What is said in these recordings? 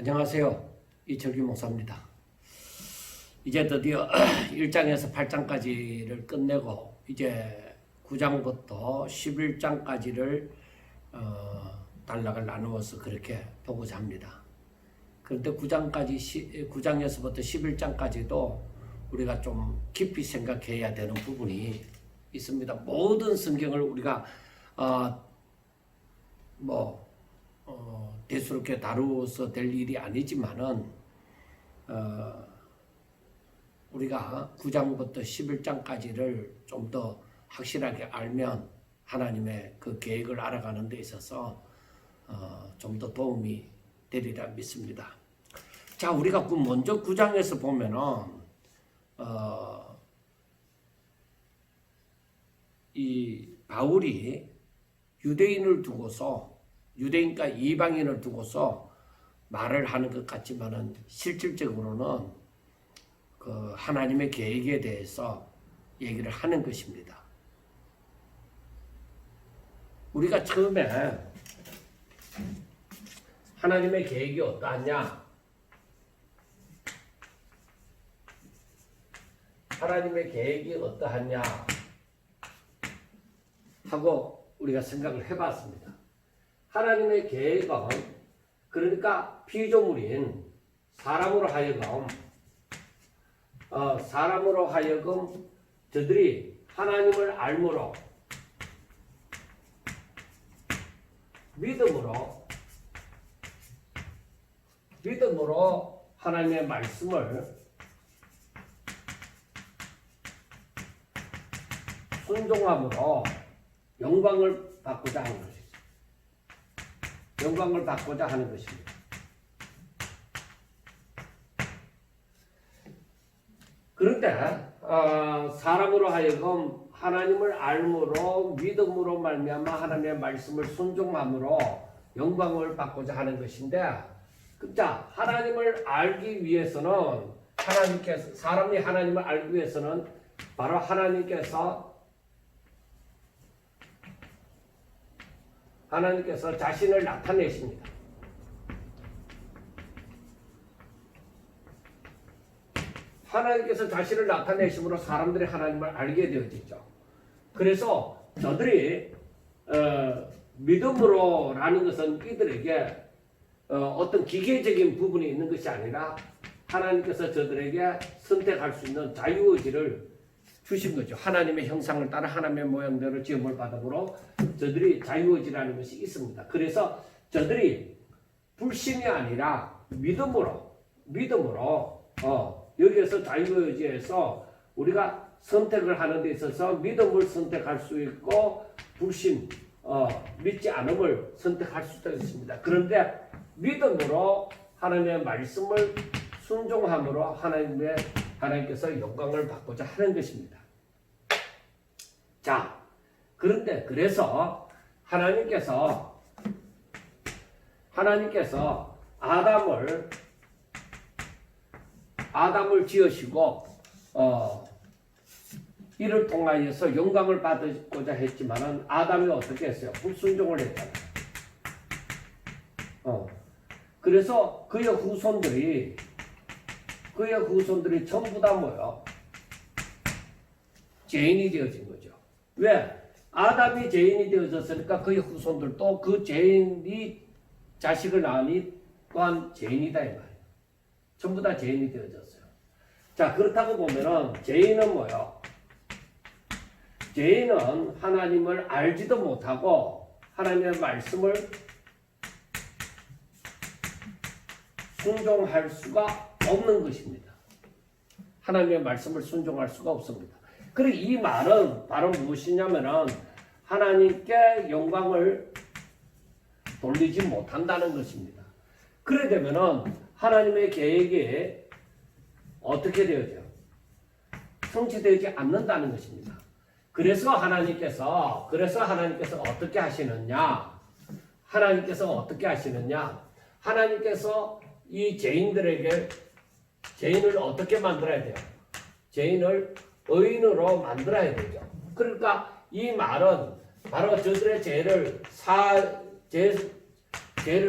안녕하세요. 이철규 목사입니다. 이제 드디어 1장에서 8장까지를 끝내고 이제 9장부터 11장까지를 단락을 나누어서 그렇게 보고자 합니다. 그런데 9장에서부터 11장까지도 우리가 좀 깊이 생각해야 되는 부분이 있습니다. 모든 성경을 우리가 대수롭게 다루어서 될 일이 아니지만은 우리가 9장부터 11장까지를 좀 더 확실하게 알면 하나님의 그 계획을 알아가는 데 있어서 좀 더 도움이 되리라 믿습니다. 자, 우리가 먼저 9장에서 보면은 이 바울이 유대인을 두고서 유대인과 이방인을 두고서 말을 하는 것 같지만은 실질적으로는 그 하나님의 계획에 대해서 얘기를 하는 것입니다. 우리가 처음에 하나님의 계획이 어떠하냐? 하나님의 계획이 어떠하냐? 하고 우리가 생각을 해봤습니다. 하나님의 계획은 그러니까 피조물인 사람으로 하여금 저들이 하나님을 알므로 믿음으로 하나님의 말씀을 순종함으로 영광을 받고자 하는 것입니다. 영광을 받고자 하는 것입니다. 그런데 사람으로 하여금 하나님을 알므로 믿음으로 말미암아 하나님의 말씀을 순종함으로 영광을 받고자 하는 것인데, 자, 하나님을 알기 위해서는 사람이 하나님을 알기 위해서는 바로 하나님께서 자신을 나타내십니다. 하나님께서 자신을 나타내심으로 사람들이 하나님을 알게 되어지죠. 그래서 저들이 믿음으로라는 것은 이들에게 어떤 기계적인 부분이 있는 것이 아니라 하나님께서 저들에게 선택할 수 있는 자유의지를 주신 거죠. 하나님의 형상을 따라 하나님의 모양대로 지음을 받음으로 저들이 자유의지라는 것이 있습니다. 그래서 저들이 불신이 아니라 믿음으로 여기에서 자유의지에서 우리가 선택을 하는 데 있어서 믿음을 선택할 수 있고 불신, 믿지 않음을 선택할 수도 있습니다. 그런데 믿음으로 하나님의 말씀을 순종함으로 하나님께서 영광을 받고자 하는 것입니다. 자, 그런데 그래서 하나님께서 아담을 지으시고 이를 통하여서 영광을 받고자 했지만은 아담이 어떻게 했어요? 불순종을 했잖아요. 그래서 그의 후손들이 전부 다 뭐요? 죄인이 되어진 거죠. 왜? 아담이 죄인이 되어졌으니까 그의 후손들도 그 죄인이 자식을 낳으니 또한 죄인이다 이 말이에요. 전부 다 죄인이 되어졌어요. 자, 그렇다고 보면은 죄인은 뭐요? 죄인은 하나님을 알지도 못하고 하나님의 말씀을 순종할 수가 없는 것입니다. 하나님의 말씀을 순종할 수가 없습니다. 그리고 이 말은 바로 무엇이냐면은 하나님께 영광을 돌리지 못한다는 것입니다. 그래 되면은 하나님의 계획이 어떻게 되어져? 성취되지 않는다는 것입니다. 그래서 하나님께서 어떻게 하시느냐? 하나님께서 이 죄인을 어떻게 만들어야 돼요? 죄인을 의인으로 만들어야 되죠. 그러니까 이 말은 바로 저들의 죄를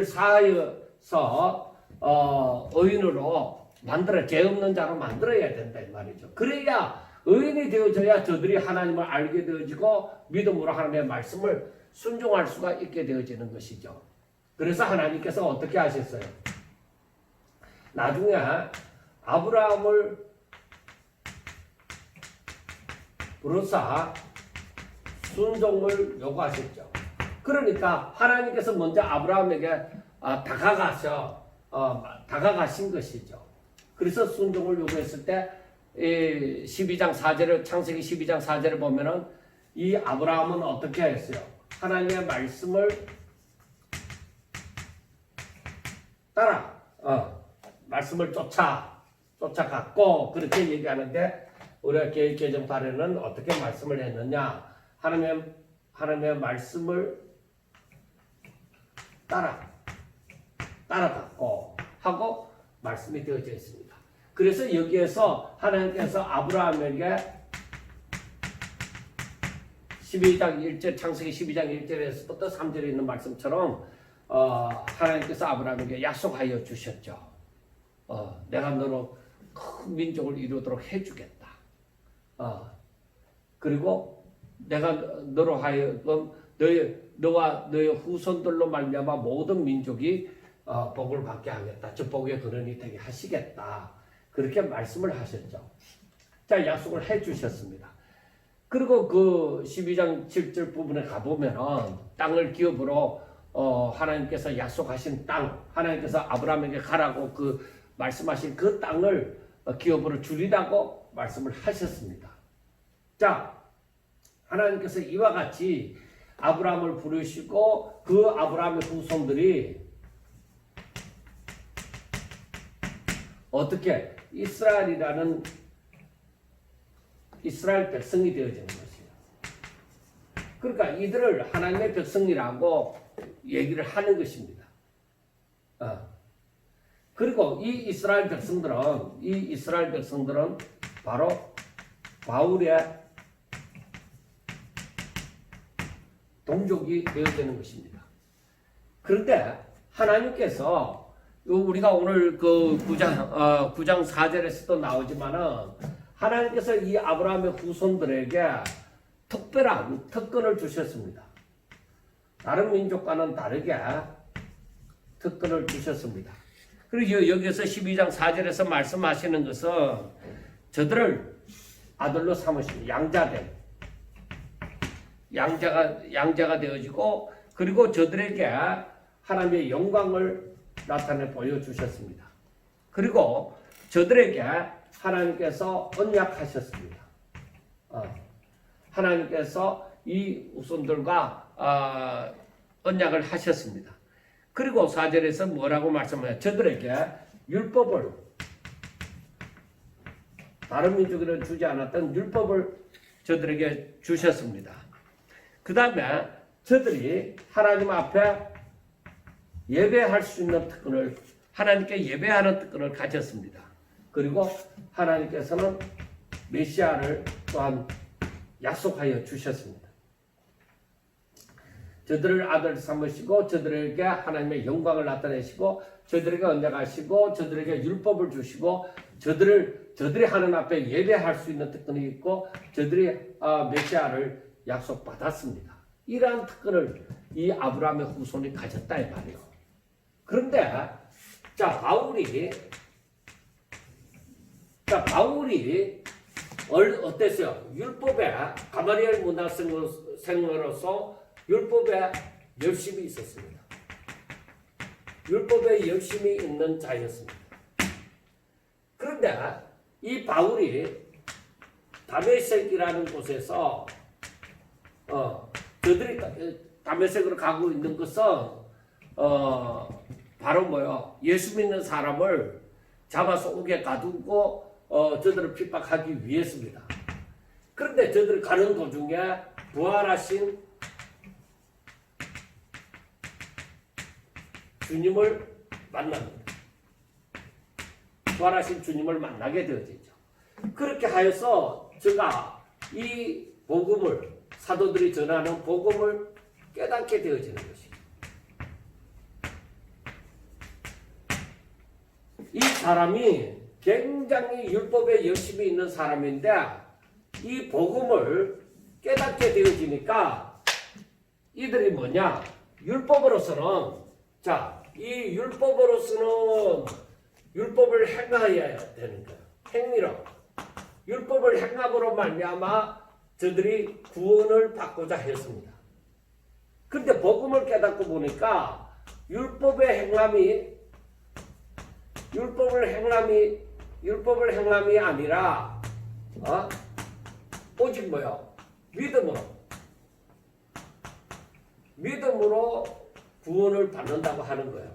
사하여서 의인으로 만들어 죄 없는 자로 만들어야 된다 이 말이죠. 그래야 의인이 되어져야 저들이 하나님을 알게 되어지고 믿음으로 하나님의 말씀을 순종할 수가 있게 되어지는 것이죠. 그래서 하나님께서 어떻게 하셨어요? 나중에 아브라함을 부르사 순종을 요구하셨죠. 그러니까 하나님께서 먼저 아브라함에게 다가가신 것이죠. 그래서 순종을 요구했을 때 12장 4절을 창세기 12장 4절을 보면은 이 아브라함은 어떻게 했어요? 하나님의 말씀을 따라 말씀을 쫓아갔고 그렇게 얘기하는데 우리가 개정판에는 어떻게 말씀을 했느냐? 하나님의 말씀을 따라갔고 하고 말씀이 되어져 있습니다. 그래서 여기에서 하나님께서 아브라함에게 12장 1절 창세기 12장 1절에서부터 3절에 있는 말씀처럼 하나님께서 아브라함에게 약속하여 주셨죠. 내가 너로 큰 민족을 이루도록 해주겠다. 그리고 내가 너로 하여금 너와 너의 후손들로 말미암아 모든 민족이 복을 받게 하겠다. 축복의 근원이 되게 하시겠다. 그렇게 말씀을 하셨죠. 자, 약속을 해주셨습니다. 그리고 그 12장 7절 부분에 가보면은 땅을 기업으로 하나님께서 약속하신 땅, 하나님께서 아브라함에게 가라고 그 말씀하신 그 땅을 기업으로 주리라고 말씀을 하셨습니다. 자, 하나님께서 이와 같이 아브라함을 부르시고 그 아브라함의 후손들이 어떻게 이스라엘 백성이 되어지는 것이에요. 그러니까 이들을 하나님의 백성이라고 얘기를 하는 것입니다. 그리고 이 이스라엘 백성들은 바로 바울의 동족이 되어지는 것입니다. 그런데 하나님께서 우리가 오늘 그 9장 4절에서도 나오지만은 하나님께서 이 아브라함의 후손들에게 특별한 특권을 주셨습니다. 다른 민족과는 다르게 특권을 주셨습니다. 그리고 여기서 12장 4절에서 말씀하시는 것은 저들을 아들로 삼으시고 양자가 되어지고 그리고 저들에게 하나님의 영광을 나타내 보여주셨습니다. 그리고 저들에게 하나님께서 언약하셨습니다. 하나님께서 이 후손들과 언약을 하셨습니다. 그리고 4절에서 뭐라고 말씀해요? 저들에게 율법을 다른 민족에는 주지 않았던 율법을 저들에게 주셨습니다. 그 다음에 저들이 하나님 앞에 예배할 수 있는 특권을 하나님께 예배하는 특권을 가졌습니다. 그리고 하나님께서는 메시아를 또한 약속하여 주셨습니다. 저들을 아들 삼으시고 저들에게 하나님의 영광을 나타내시고 저들에게 언약하시고 저들에게 율법을 주시고 저들이 하나님 앞에 예배할 수 있는 특권이 있고 저들이 메시아를 약속받았습니다. 이러한 특권을 이 아브라함의 후손이 가졌다 이 말이에요. 그런데 바울이 어땠어요? 율법에 가마리엘 문화생으로서 율법에 열심히 있었습니다. 율법에 열심히 있는 자였습니다. 그런데 이 바울이 다메섹이라는 곳에서 저들이 다메섹으로 가고 있는 것은 바로 뭐요? 예수 믿는 사람을 잡아서 옥에 가두고 저들을 핍박하기 위해서입니다. 그런데 저들이 가는 도중에 부활하신 주님을 만납니다. 부활하신 주님을 만나게 되어지죠. 그렇게 하여서 제가 이 복음을 사도들이 전하는 복음을 깨닫게 되어지는 것입니다. 사람이 굉장히 율법에 열심히 있는 사람인데 이 복음을 깨닫게 되어지니까 이들이 뭐냐? 율법으로서는 이 율법으로서는 율법을 행하여야 되는 거야. 행위로. 율법을 행함으로 말미암아 저들이 구원을 받고자 했습니다. 그런데 복음을 깨닫고 보니까 율법의 행함이 아니라 오직 뭐요? 믿음으로 구원을 받는다고 하는 거예요.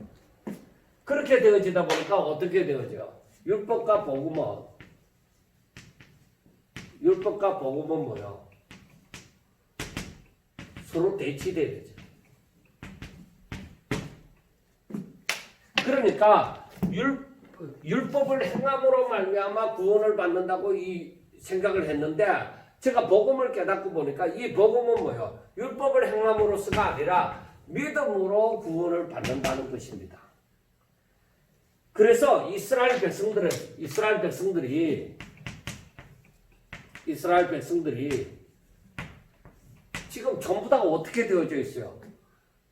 그렇게 되어지다 보니까 어떻게 되어져? 율법과 복음은 뭐요? 서로 대치돼야 되죠. 그러니까 율법을 행함으로 말미암아 구원을 받는다고 이 생각을 했는데 제가 복음을 깨닫고 보니까 이 복음은 뭐예요? 율법을 행함으로서가 아니라 믿음으로 구원을 받는다는 것입니다. 그래서 이스라엘 백성들이 지금 전부 다 어떻게 되어져 있어요?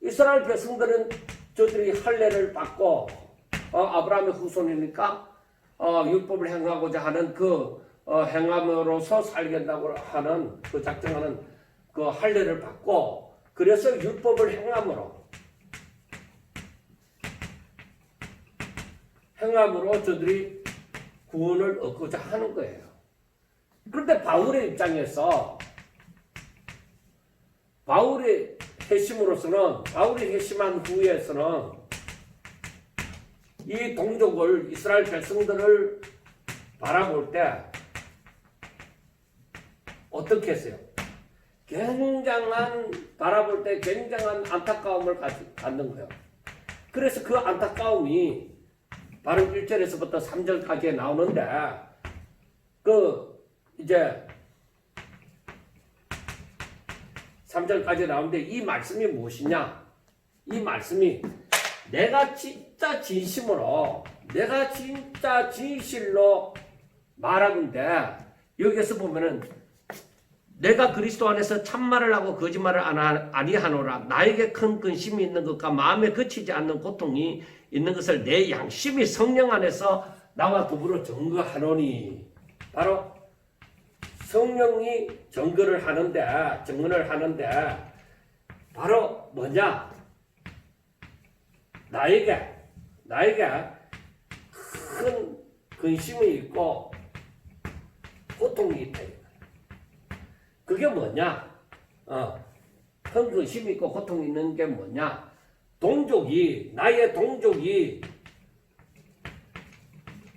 이스라엘 백성들은 저들이 할례를 받고 아브라함의 후손이니까 율법을 행하고자 하는 행함으로서 살겠다고 하는 작정하는 할례를 받고 그래서 율법을 행함으로 저들이 구원을 얻고자 하는 거예요. 그런데 바울의 입장에서 바울이 회심한 후에서는 이 동족을 이스라엘 백성들을 바라볼 때 어떻게 했어요? 바라볼 때 굉장한 안타까움을 갖는 거예요. 그래서 그 안타까움이 바로 1절에서부터 3절까지 나오는데 이제 3절까지 나오는데 이 말씀이 무엇이냐? 이 말씀이 내가 진짜 진실로 말하는데 여기서 보면은 내가 그리스도 안에서 참말을 하고 거짓말을 아니하노라. 나에게 큰 근심이 있는 것과 마음에 그치지 않는 고통이 있는 것을 내 양심이 성령 안에서 나와 더불어 증거하노니. 바로 성령이 증언을 하는데 바로 뭐냐? 나에게 큰 근심이 있고 고통이 있다. 그게 뭐냐? 큰 근심이 있고 고통이 있는 게 뭐냐? 나의 동족이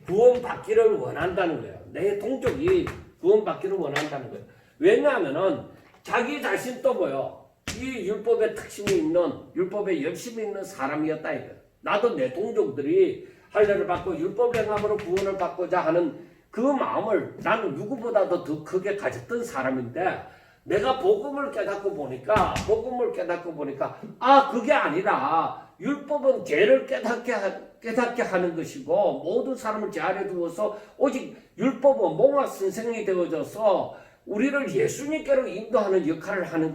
구원받기를 원한다는 거예요. 내 동족이 구원받기를 원한다는 거예요. 왜냐하면은 자기 자신도 뭐요? 이 율법에 율법에 열심히 있는 사람이었다 이거예요. 나도 내 동족들이 할례를 받고 율법 행함으로 구원을 받고자 하는 그 마음을 나는 누구보다도 더 크게 가졌던 사람인데 내가 복음을 깨닫고 보니까 그게 아니라 율법은 죄를 깨닫게 하는 것이고 모든 사람을 죄 아래 두어서 오직 율법은 몽학 선생이 되어져서 우리를 예수님께로 인도하는 역할을 하는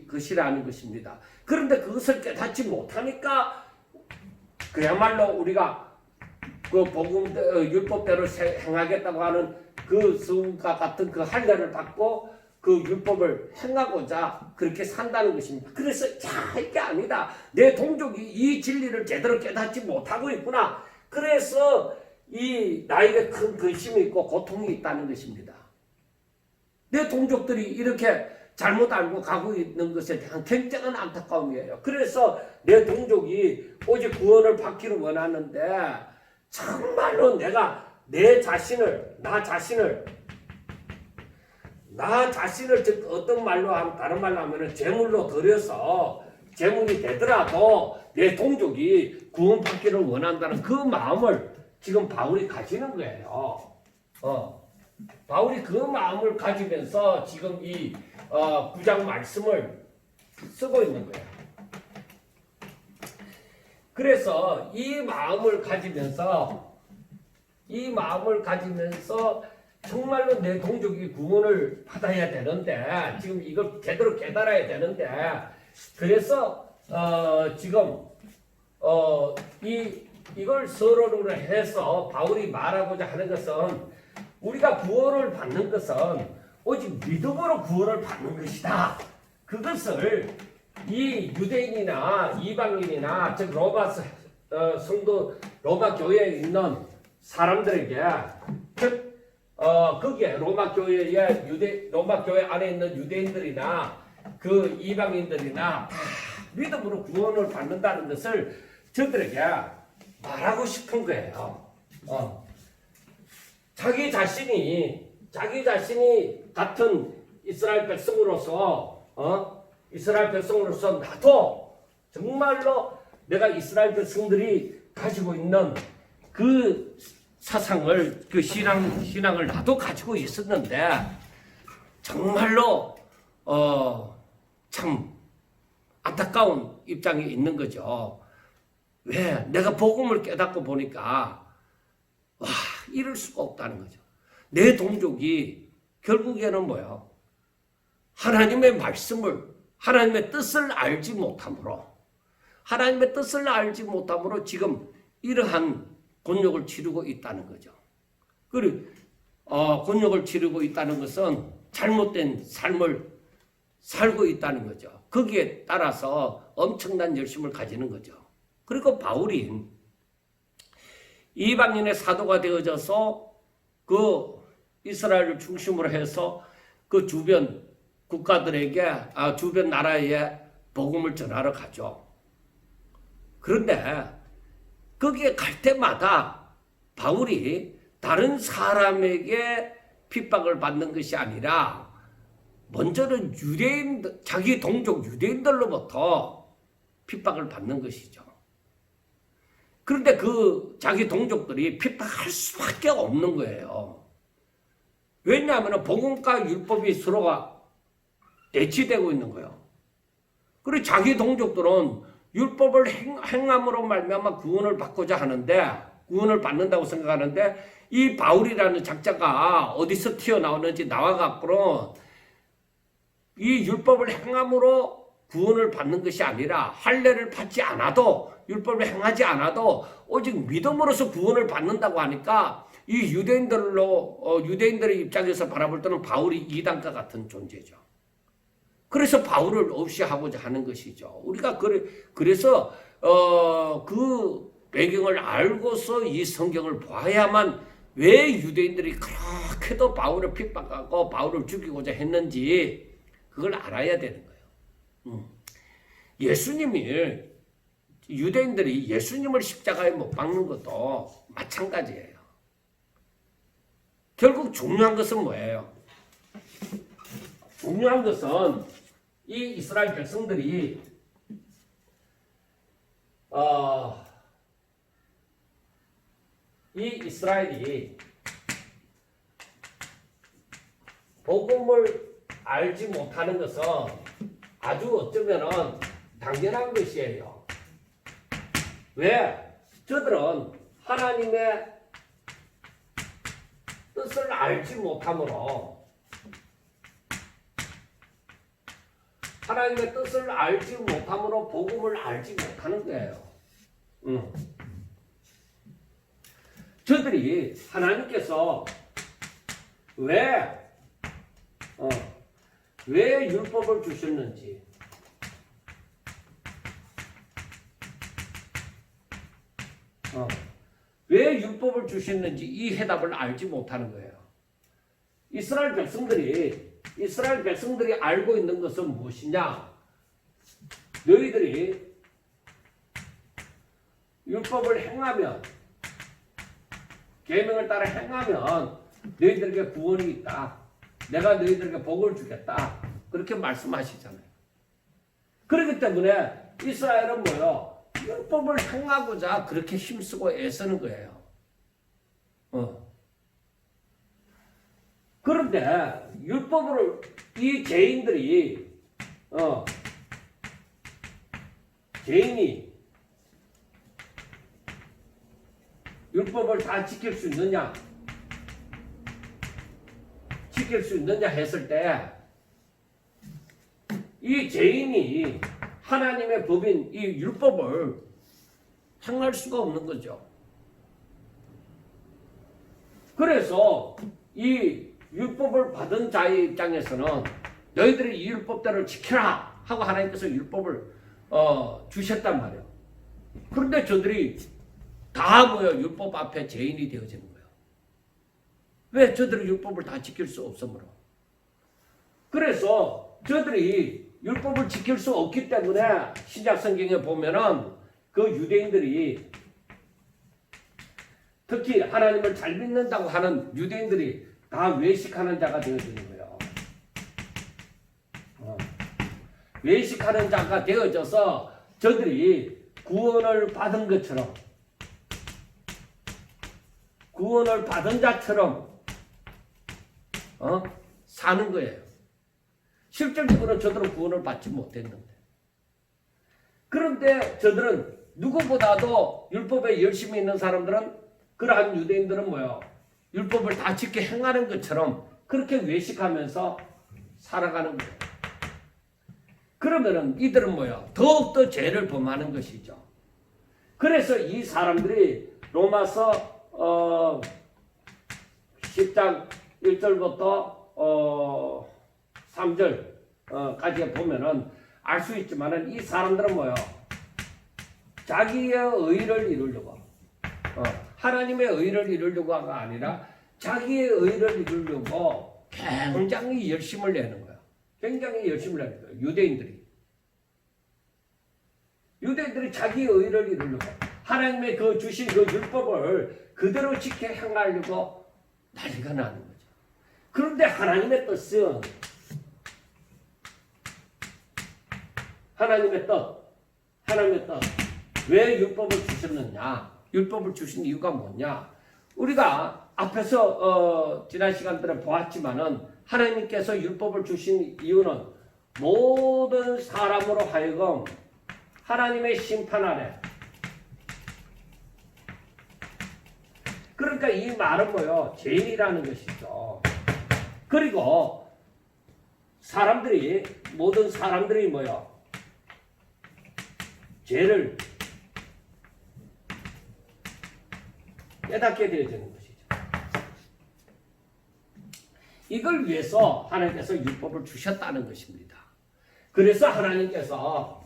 것이라는 것입니다. 그런데 그것을 깨닫지 못하니까 그야말로 우리가 율법대로 행하겠다고 하는 그 성과 같은 그 할례를 받고 그 율법을 행하고자 그렇게 산다는 것입니다. 그래서 이게 아니다. 내 동족이 이 진리를 제대로 깨닫지 못하고 있구나. 그래서 나에게 큰 근심이 있고 고통이 있다는 것입니다. 내 동족들이 이렇게 잘못 알고 가고 있는 것에 대한 굉장한 안타까움이에요. 그래서 내 동족이 오직 구원을 받기를 원하는데 정말로 내가 나 자신을 즉 어떤 다른 말로 하면은 제물로 드려서 제물이 되더라도 내 동족이 구원받기를 원한다는 그 마음을 지금 바울이 가지는 거예요. 바울이 그 마음을 가지면서 지금 이 9장 말씀을 쓰고 있는 거예요. 그래서 이 마음을 가지면서 이 마음을 가지면서 정말로 내 동족이 구원을 받아야 되는데 지금 이걸 제대로 깨달아야 되는데 그래서 지금 이걸 서론으로 해서 바울이 말하고자 하는 것은 우리가 구원을 받는 것은 오직 믿음으로 구원을 받는 것이다. 그것을 이 유대인이나 이방인이나 즉 로마 성도 로마 교회에 있는 사람들에게 즉 거기에 로마 교회 안에 있는 유대인들이나 그 이방인들이나 다 믿음으로 구원을 받는다는 것을 저들에게 말하고 싶은 거예요. 자기 자신이 같은 이스라엘 백성으로서 나도 정말로 내가 이스라엘 백성들이 가지고 있는 그 사상을 그 신앙을 나도 가지고 있었는데 정말로 참 안타까운 입장에 있는 거죠. 왜? 내가 복음을 깨닫고 보니까 와 이럴 수가 없다는 거죠. 내 동족이 결국에는 뭐야? 하나님의 말씀을 하나님의 뜻을 알지 못함으로 지금 이러한 곤욕을 치르고 있다는 거죠. 그리고 곤욕을 치르고 있다는 것은 잘못된 삶을 살고 있다는 거죠. 거기에 따라서 엄청난 열심을 가지는 거죠. 그리고 바울이 이방인의 사도가 되어져서 그 이스라엘을 중심으로 해서 그 주변 국가들에게 주변 나라에 복음을 전하러 가죠. 그런데 거기에 갈 때마다 바울이 다른 사람에게 핍박을 받는 것이 아니라 먼저는 자기 동족 유대인들로부터 핍박을 받는 것이죠. 그런데 그 자기 동족들이 핍박할 수밖에 없는 거예요. 왜냐하면 복음과 율법이 서로가 대치되고 있는 거예요. 그리고 자기 동족들은 율법을 행함으로 말미암아 구원을 받고자 하는데 구원을 받는다고 생각하는데 이 바울이라는 작자가 어디서 튀어나오는지 나와갖고는 이 율법을 행함으로 구원을 받는 것이 아니라 할례를 받지 않아도 율법을 행하지 않아도 오직 믿음으로서 구원을 받는다고 하니까 이 유대인들의 입장에서 바라볼 때는 바울이 이단과 같은 존재죠. 그래서 바울을 없이 하고자 하는 것이죠. 우리가 그래서 그 배경을 알고서 이 성경을 봐야만 왜 유대인들이 그렇게도 바울을 핍박하고 바울을 죽이고자 했는지 그걸 알아야 되는 거예요. 유대인들이 예수님을 십자가에 못 박는 것도 마찬가지예요. 결국 중요한 것은 뭐예요? 중요한 것은 이 이스라엘 백성들이 이 이스라엘이 복음을 알지 못하는 것은 아주 어쩌면은 당연한 것이에요. 왜? 저들은 하나님의 뜻을 알지 못함으로 복음을 알지 못하는 거예요. 저들이 하나님께서 왜 율법을 주셨는지 왜 율법을 주셨는지 이 해답을 알지 못하는 거예요. 이스라엘 백성들이 알고 있는 것은 무엇이냐? 너희들이 율법을 행하면 계명을 따라 행하면 너희들에게 구원이 있다. 내가 너희들에게 복을 주겠다. 그렇게 말씀하시잖아요. 그렇기 때문에 이스라엘은 뭐요? 율법을 행하고자 그렇게 힘쓰고 애쓰는 거예요. 그런데 율법으로 이 죄인이 율법을 다 지킬 수 있느냐? 지킬 수 있느냐 했을 때 이 죄인이 하나님의 법인 이 율법을 행할 수가 없는 거죠. 그래서 이 율법을 받은 자의 입장에서는 너희들이 이 율법대로 지켜라 하고 하나님께서 율법을 주셨단 말이에요. 그런데 저들이 다 뭐예요? 율법 앞에 죄인이 되어지는 거예요. 왜? 저들이 율법을 다 지킬 수 없으므로. 그래서 저들이 율법을 지킬 수 없기 때문에 신약 성경에 보면은 그 유대인들이 특히 하나님을 잘 믿는다고 하는 유대인들이 다 외식하는 자가 되어지는 거예요. 외식하는 자가 되어져서 저들이 구원을 받은 것처럼 구원을 받은 자처럼 사는 거예요. 실질적으로는 저들은 구원을 받지 못했는데. 그런데 저들은 누구보다도 율법에 열심히 있는 사람들은 그러한 유대인들은 뭐예요? 율법을 다 지켜 행하는 것처럼 그렇게 외식하면서 살아가는 거예요. 그러면은 이들은 뭐예요? 더욱더 죄를 범하는 것이죠. 그래서 이 사람들이 로마서 10장 1절부터 3절까지 보면은 알 수 있지만은 이 사람들은 뭐예요? 자기의 의를 이루려고 하나님의 의를 이루려고가 아니라 자기의 의를 이루려고 굉장히 열심을 내는 거예요. 굉장히 열심을 내는 거예요. 유대인들이 자기의 의를 이루려고 하나님의 그 주신 그 율법을 그대로 지켜 행하려고 난리가 나는 거죠. 그런데 하나님의 뜻은 하나님의 뜻 왜 율법을 주셨느냐? 율법을 주신 이유가 뭐냐? 우리가 앞에서 지난 시간들에 보았지만은 하나님께서 율법을 주신 이유는 모든 사람으로 하여금 하나님의 심판 아래. 그러니까 이 말은 뭐요? 죄인이라는 것이죠. 그리고 모든 사람들이 뭐요? 죄를 깨닫게 되어지는 것이죠. 이걸 위해서 하나님께서 율법을 주셨다는 것입니다. 그래서 하나님께서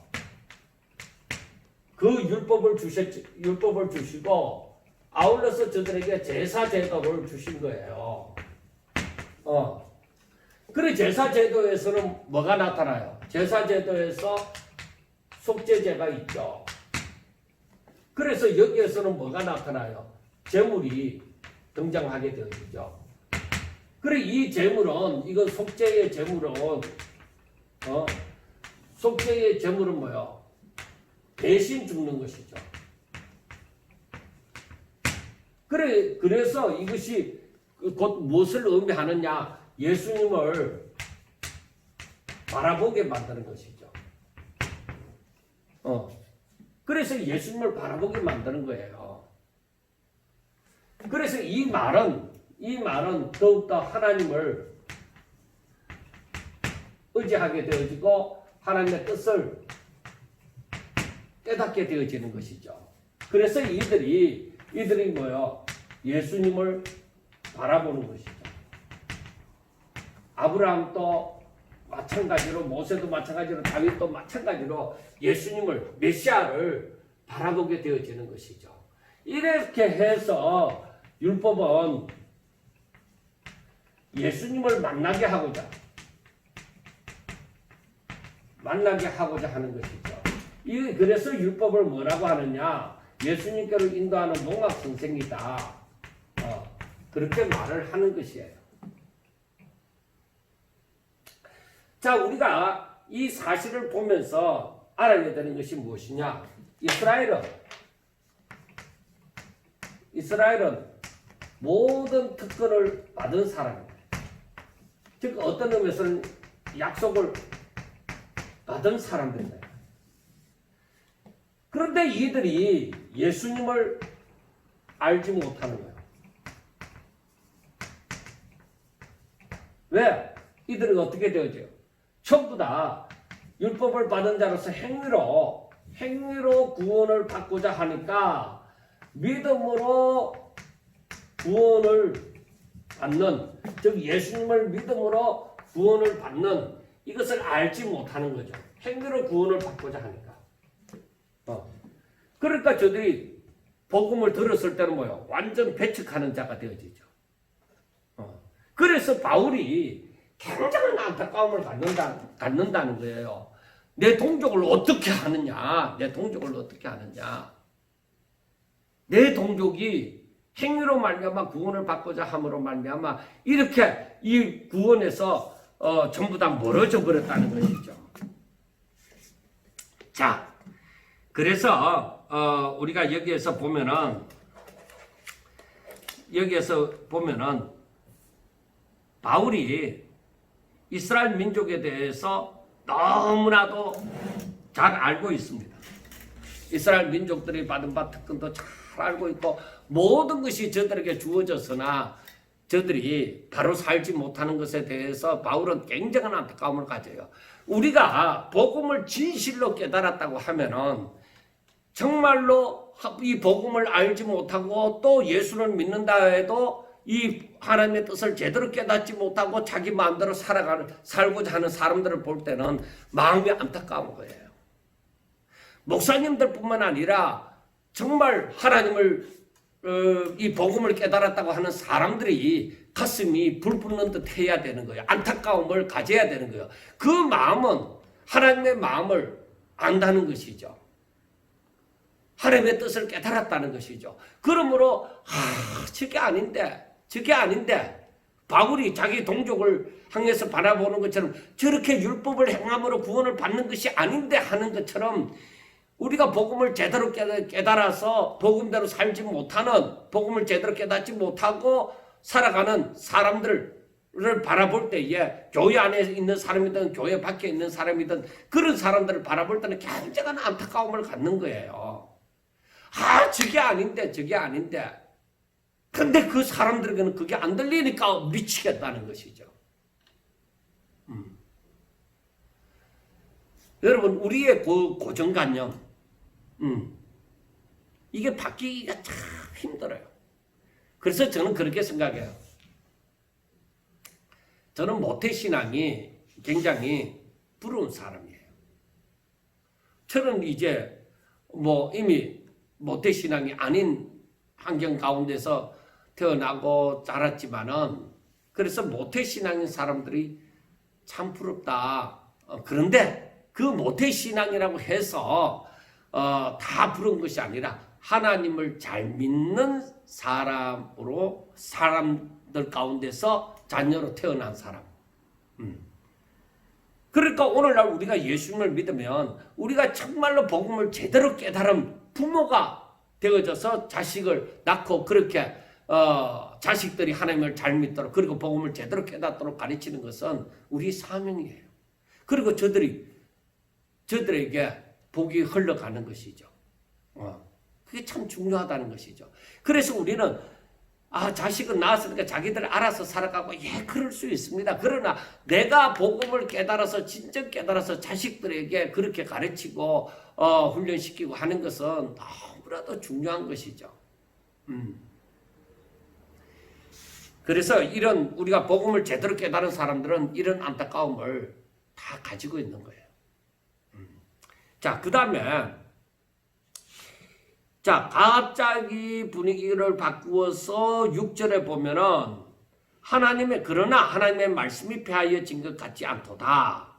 그 율법을 주시고 아울러서 저들에게 제사 제도를 주신 거예요. 그래 제사 제도에서는 뭐가 나타나요? 제사 제도에서 속죄제가 있죠. 그래서 여기에서는 뭐가 나타나요? 제물이 등장하게 되어지죠. 그래 이 제물은 이건 속죄의 제물은 속죄의 제물은 뭐요? 대신 죽는 것이죠. 그래서 이것이 곧 무엇을 의미하느냐? 예수님을 바라보게 만드는 것이죠. 그래서 예수님을 바라보게 만드는 거예요. 그래서 이 말은 더욱더 하나님을 의지하게 되어지고 하나님의 뜻을 깨닫게 되어지는 것이죠. 그래서 이들이 뭐요? 예수님을 바라보는 것이죠. 아브라함도 마찬가지로 모세도 마찬가지로 다윗도 마찬가지로 예수님을 메시아를 바라보게 되어지는 것이죠. 이렇게 해서 율법은 예수님을 만나게 하고자 하는 것이죠. 그래서 율법을 뭐라고 하느냐? 예수님께로 인도하는 농학 선생이다. 그렇게 말을 하는 것이에요. 자, 우리가 이 사실을 보면서 알아야 되는 것이 무엇이냐? 이스라엘은 모든 특권을 받은 사람입니다. 즉 어떤 의미에서는 약속을 받은 사람들입니다. 그런데 이들이 예수님을 알지 못하는 거예요. 왜? 이들은 어떻게 되어져요? 전부 다 율법을 받은 자로서 행위로 구원을 받고자 하니까 믿음으로 구원을 받는, 즉 예수님을 믿음으로 구원을 받는 이것을 알지 못하는 거죠. 행위로 구원을 받고자 하니까. 그러니까 저들이 복음을 들었을 때는 뭐예요? 완전 배척하는 자가 되어지죠. 그래서 바울이 굉장한 안타까움을 갖는다는 거예요. 내 동족을 어떻게 하느냐? 내 동족을 어떻게 하느냐? 내 동족이 행위로 말미암아 구원을 받고자 함으로 말미암아 이렇게 이 구원에서 전부 다 멀어져 버렸다는 것이죠. 자, 그래서 우리가 여기에서 보면은 바울이 이스라엘 민족에 대해서 너무나도 잘 알고 있습니다. 이스라엘 민족들이 받은 바 특권도 잘 알고 있고 모든 것이 저들에게 주어졌으나 저들이 바로 살지 못하는 것에 대해서 바울은 굉장한 안타까움을 가져요. 우리가 복음을 진실로 깨달았다고 하면은 정말로 이 복음을 알지 못하고 또 예수를 믿는다 해도 이 하나님의 뜻을 제대로 깨닫지 못하고 자기 마음대로 살고자 하는 사람들을 볼 때는 마음이 안타까운 거예요. 목사님들뿐만 아니라 정말 하나님을 이 복음을 깨달았다고 하는 사람들이 가슴이 불붙는 듯 해야 되는 거예요. 안타까움을 가져야 되는 거예요. 그 마음은 하나님의 마음을 안다는 것이죠. 하나님의 뜻을 깨달았다는 것이죠. 그러므로 저게 아닌데 바울이 자기 동족을 향해서 바라보는 것처럼 저렇게 율법을 행함으로 구원을 받는 것이 아닌데 하는 것처럼 우리가 복음을 제대로 깨달아서 복음대로 살지 못하는, 복음을 제대로 깨닫지 못하고 살아가는 사람들을 바라볼 때에 교회 안에 있는 사람이든 교회 밖에 있는 사람이든 그런 사람들을 바라볼 때는 굉장한 안타까움을 갖는 거예요. 저게 아닌데 근데 그 사람들에게는 그게 안 들리니까 미치겠다는 것이죠. 여러분, 우리의 고정관념, 이게 바뀌기가 참 힘들어요. 그래서 저는 그렇게 생각해요. 저는 모태신앙이 굉장히 부러운 사람이에요. 저는 이제 이미 모태신앙이 아닌 환경 가운데서 태어나고 자랐지만은 그래서 모태신앙인 사람들이 참 부럽다. 그런데 그 모태신앙이라고 해서 다 부러운 것이 아니라 하나님을 잘 믿는 사람들 가운데서 자녀로 태어난 사람. 그러니까 오늘날 우리가 예수님을 믿으면 우리가 정말로 복음을 제대로 깨달은 부모가 되어져서 자식을 낳고 그렇게 자식들이 하나님을 잘 믿도록 그리고 복음을 제대로 깨닫도록 가르치는 것은 우리 사명이에요. 그리고 저들에게 복이 흘러가는 것이죠. 그게 참 중요하다는 것이죠. 그래서 우리는 자식은 낳았으니까 자기들 알아서 살아가고 그럴 수 있습니다. 그러나 내가 복음을 깨달아서 진정 깨달아서 자식들에게 그렇게 가르치고 훈련시키고 하는 것은 너무나도 중요한 것이죠. 그래서 이런 우리가 복음을 제대로 깨달은 사람들은 이런 안타까움을 다 가지고 있는 거예요. 자, 그 다음에 갑자기 분위기를 바꾸어서 6절에 보면은 그러나 하나님의 말씀이 폐하여진 것 같지 않도다.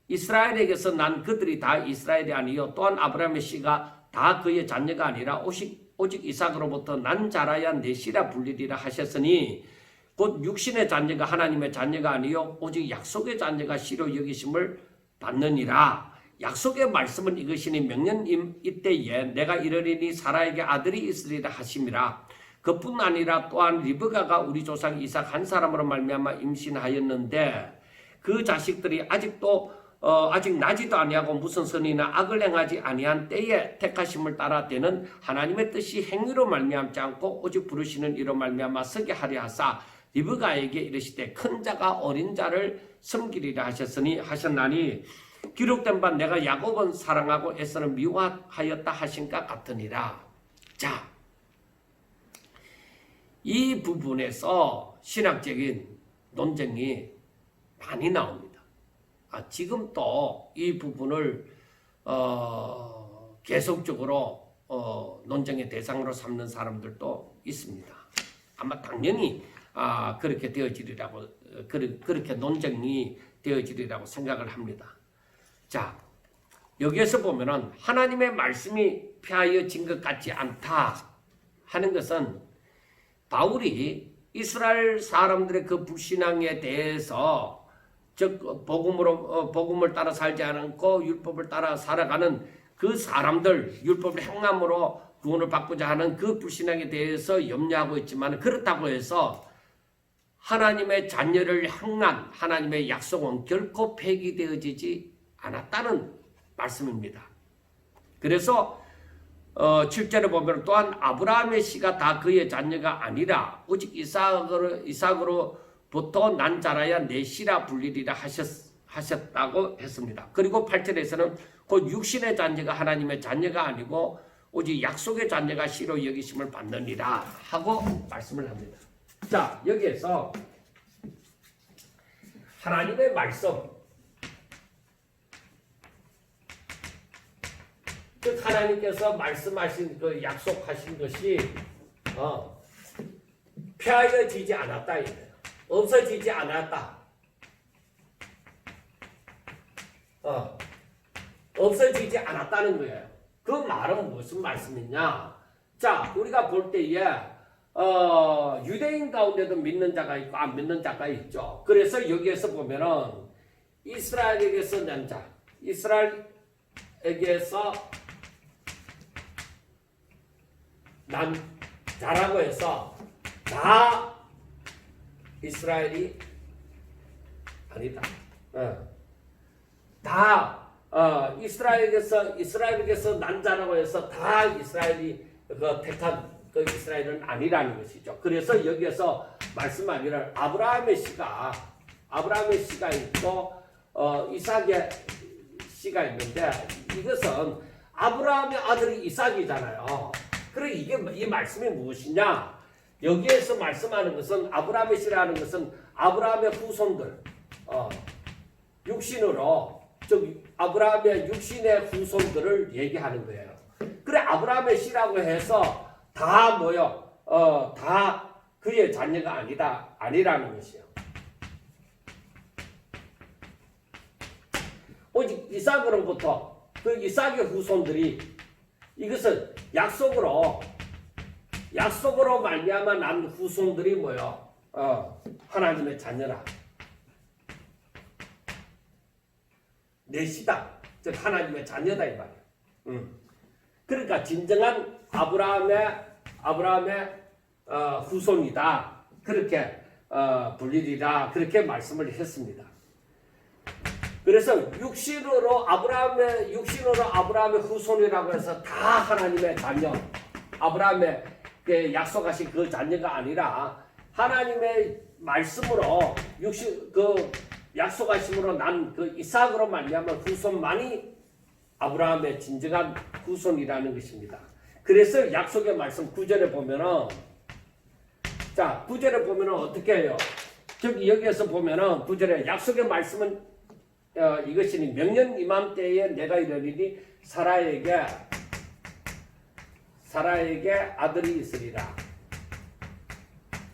이스라엘에게서 난 그들이 다 이스라엘이 아니요 또한 아브라함의 씨가 다 그의 자녀가 아니라 오직 이삭으로부터 난 자라야 내 씨라 불리리라 하셨으니 곧 육신의 자녀가 하나님의 자녀가 아니요 오직 약속의 자녀가 씨로 여기심을 받느니라. 약속의 말씀은 이것이니 명년 이때에 내가 이르리니 사라에게 아들이 있으리라 하심이라. 그뿐 아니라 또한 리브가가 우리 조상 이삭 한 사람으로 말미암아 임신하였는데 그 자식들이 아직도 아직 나지도 아니하고 무슨 선이나 악을 행하지 아니한 때에 택하심을 따라 되는 하나님의 뜻이 행위로 말미암지 않고 오직 부르시는 이로 말미암아 서게 하려 하사 리브가에게 이르시되 큰 자가 어린 자를 섬기리라 하셨나니 기록된 바 내가 야곱은 사랑하고 에서는 미워하였다 하신가 같으니라. 자, 이 부분에서 신학적인 논쟁이 많이 나옵니다. 지금 또 이 부분을 계속적으로 논쟁의 대상으로 삼는 사람들도 있습니다. 아마 당연히 그렇게 되어지리라고 그렇게 논쟁이 되어지리라고 생각을 합니다. 자, 여기에서 보면은 하나님의 말씀이 폐하여진 것 같지 않다 하는 것은 바울이 이스라엘 사람들의 그 불신앙에 대해서 즉 복음을 따라 살지 않고 율법을 따라 살아가는 그 사람들, 율법을 행함으로 구원을 받고자 하는 그 불신앙에 대해서 염려하고 있지만 그렇다고 해서 하나님의 자녀를 향한 하나님의 약속은 결코 폐기되어지지 않았다는 말씀입니다. 그래서 7절에 보면 또한 아브라함의 씨가 다 그의 자녀가 아니라 오직 이삭으로부터 난 자라야 내 씨라 불리리라 하셨다고 했습니다. 그리고 8절에서는 곧 육신의 자녀가 하나님의 자녀가 아니고 오직 약속의 자녀가 씨로 여기심을 받느니라 하고 말씀을 합니다. 자, 여기에서 하나님의 말씀, 즉 하나님께서 말씀하신 그 약속하신 것이 폐하여지지 않았다 이거예요. 없어지지 않았다. 없어지지 않았다는 거예요. 그 말은 무슨 말씀이냐? 자, 우리가 볼 때에 유대인 가운데도 믿는 자가 있고 안 믿는 자가 있죠. 그래서 여기에서 보면은 이스라엘에게서 난 자, 이스라엘에게서 난 자라고 해서 다 이스라엘이 아니다. 다 이스라엘에게서 난 자라고 해서 다 이스라엘이 그 택한 그 이스라엘은 아니라는 것이죠. 그래서 여기에서 말씀하기를 아브라함의 씨가 있고 이삭의 씨가 있는데 이것은 아브라함의 아들이 이삭이잖아요. 그래 이게 이 말씀이 무엇이냐? 여기에서 말씀하는 것은 아브라함의 씨라는 것은 아브라함의 후손들, 육신으로 즉 아브라함의 육신의 후손들을 얘기하는 거예요. 그래 아브라함의 씨라고 해서 다 뭐요? 다 그의 자녀가 아니라는 것이요. 오직 이삭으로부터 그 이삭의 후손들이 이것은 약속으로 말미암아 난 후손들이 뭐요? 하나님의 자녀라. 내시다. 즉 하나님의 자녀다 이 말이야. 그러니까 진정한 아브라함의 후손이다. 그렇게 불리리라. 그렇게 말씀을 했습니다. 그래서 육신으로 아브라함의 후손이라고 해서 다 하나님의 자녀, 아브라함의 약속하신 그 자녀가 아니라 하나님의 말씀으로 약속하심으로 난 그 이삭으로 말미암아 후손만이 아브라함의 진정한 후손이라는 것입니다. 그래서 약속의 말씀 9절에 보면은 자 9절에 보면은 어떻게 해요? 저기 여기에서 보면은 9절에 약속의 말씀은 이것이니 명년 이맘때에 내가 이르리니 사라에게 아들이 있으리라.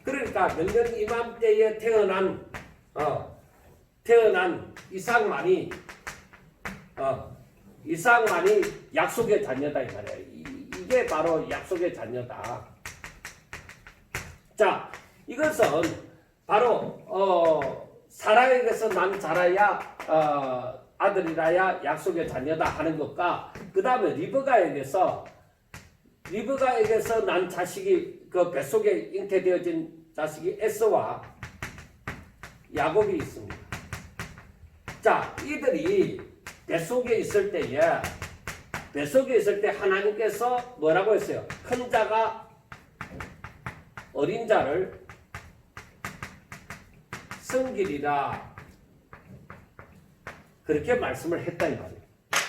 그러니까 명년 이맘때에 태어난 이삭만이 약속의 자녀다 이 말이에요. 이게 바로 약속의 자녀다. 자, 이것은 바로 사라에게서 난 자라야 아들이라야 약속의 자녀다 하는 것과 그 다음에 리브가에게서 난 자식이 그 뱃속에 잉태되어진 자식이 에서와 야곱이 있습니다. 자, 이들이 뱃속에 있을 때에 하나님께서 뭐라고 했어요? 큰 자가 어린 자를 섬기리라. 그렇게 말씀을 했다 이 말이에요.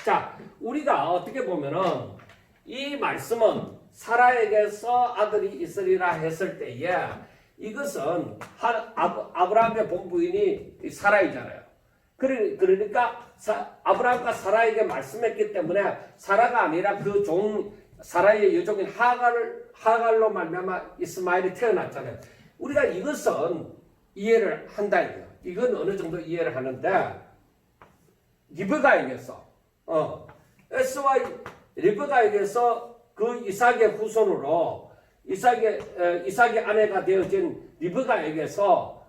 자, 우리가 어떻게 보면은 이 말씀은 사라에게서 아들이 있으리라 했을 때에 이것은 아브라함의 본부인이 사라이잖아요. 그러니까 아브라함과 사라에게 말씀했기 때문에 사라가 아니라 그 사라의 여종인 하갈로 말미암아 이스마엘이 태어났잖아요. 우리가 이것은 이해를 한다 이거예요. 이건 어느 정도 이해를 하는데 리브가에게서 에스와 리브가에게서 그 이삭의 후손으로 이삭의 아내가 되어진 리브가에게서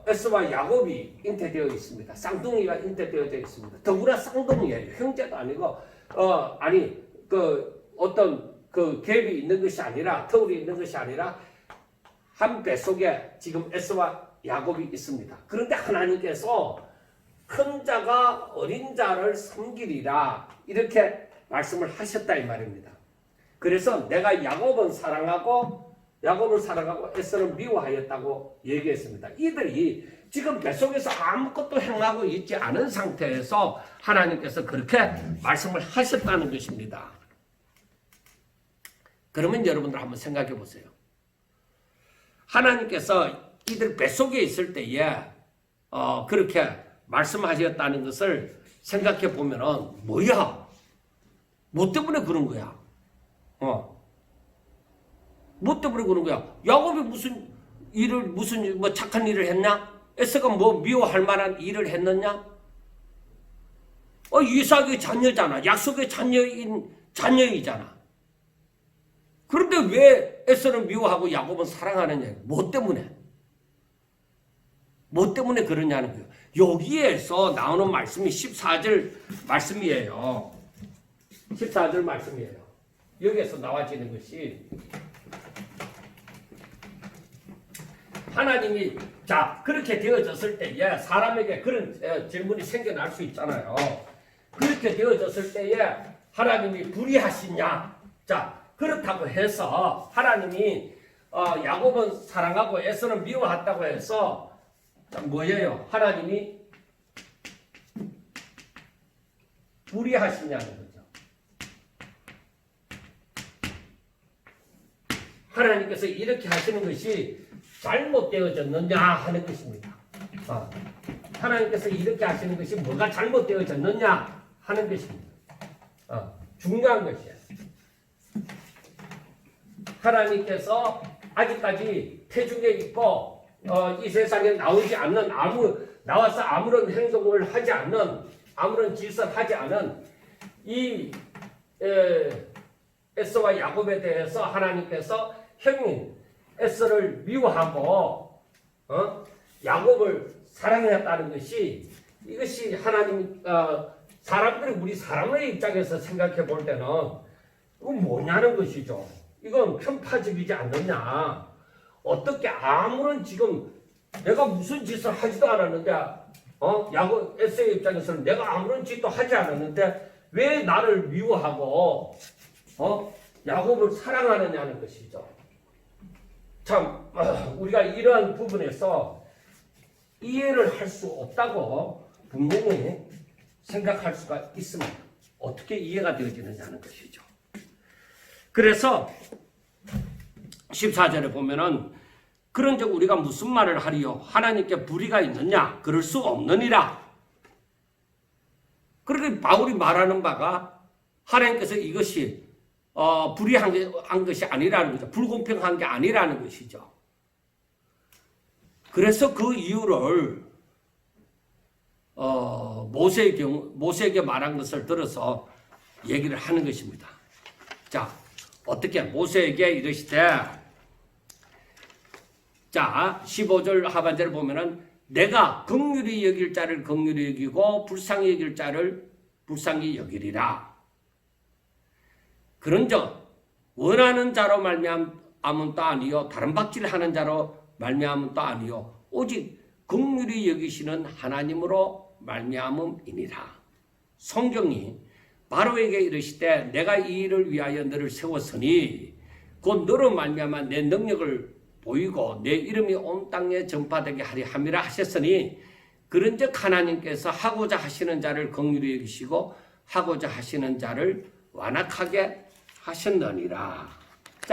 에스와 야곱이 잉태되어 있습니다. 쌍둥이가 잉태되어 있습니다. 더구나 쌍둥이예요. 형제도 아니고 어떤 그 갭이 있는 것이 아니라 터울이 있는 것이 아니라 한 뱃속에 지금 에스와 야곱이 있습니다. 그런데 하나님께서 큰 자가 어린 자를 섬기리라 이렇게 말씀을 하셨다 이 말입니다. 그래서 내가 야곱은 사랑하고 에스는 미워하였다고 얘기했습니다. 이들이 지금 뱃속에서 아무것도 행하고 있지 않은 상태에서 하나님께서 그렇게 말씀을 하셨다는 것입니다. 그러면 여러분들 한번 생각해 보세요. 하나님께서 이들 뱃속에 있을 때에 그렇게 말씀하셨다는 것을 생각해 보면은 뭐야? 뭐 때문에 그런 거야? 뭐 때문에 그런 거야? 야곱이 무슨 착한 일을 했냐? 에서가 뭐 미워할 만한 일을 했느냐? 이삭의 자녀잖아. 약속의 자녀이잖아. 그런데 왜 에서는 미워하고 야곱은 사랑하느냐? 뭐 때문에? 뭐 때문에 그러냐는 거예요. 여기에서 나오는 말씀이 14절 말씀이에요. 14절 말씀이에요. 여기에서 나와지는 것이 하나님이 그렇게 되어졌을 때에 사람에게 그런 질문이 생겨날 수 있잖아요. 그렇게 되어졌을 때에 하나님이 불의하시냐? 그렇다고 해서 하나님이 야곱은 사랑하고 에서는 미워했다고 해서 뭐예요? 하나님이 불의하시냐는 거죠. 하나님께서 이렇게 하시는 것이 잘못되어졌느냐 하는 것입니다. 하나님께서 이렇게 하시는 것이 뭐가 잘못되어졌느냐 하는 것입니다. 중요한 것이에요. 하나님께서 아직까지 태중에 있고 이 세상에 나와서 아무런 행동을 하지 않는, 아무런 짓을 하지 않은 이 에서와 야곱에 대해서 하나님께서 형인 에서를 미워하고 야곱을 사랑했다는 것이, 이것이 하나님 우리 사람의 입장에서 생각해 볼 때는 이건 뭐냐는 것이죠. 이건 편파적이지 않느냐. 어떻게 아무런 지금 내가 무슨 짓을 하지도 않았는데 야곱 에서의 입장에서는 내가 아무런 짓도 하지 않았는데 왜 나를 미워하고 야곱을 사랑하느냐는 것이죠. 참 우리가 이러한 부분에서 이해를 할 수 없다고 분명히 생각할 수가 있습니다. 어떻게 이해가 되어지느냐는 것이죠. 그래서 14절에 보면은 그런즉 우리가 무슨 말을 하리요? 하나님께 불의가 있느냐? 그럴 수 없느니라. 그렇게 바울이 말하는 바가 하나님께서 이것이 불의한 것이 아니라는 거죠. 불공평한 게 아니라는 것이죠. 그래서 그 이유를 모세에게 말한 것을 들어서 얘기를 하는 것입니다. 어떻게 모세에게 이르시되 15절 하반절을 보면은 내가 긍휼히 여길 자를 긍휼히 여기고 불쌍히 여길 자를 불쌍히 여기리라. 그런즉 원하는 자로 말미암은 또 아니요 다른 박질하는 자로 말미암은 또 아니요 오직 긍휼히 여기시는 하나님으로 말미암음이니라. 성경이 바로에게 이르시되 내가 이 일을 위하여 너를 세웠으니 곧 너로 말미암아 내 능력을 보이고 내 이름이 온 땅에 전파되게 하리 함이라 하셨으니 그런즉 하나님께서 하고자 하시는 자를 긍휼히 여기시고 하고자 하시는 자를 완악하게 하셨느니라.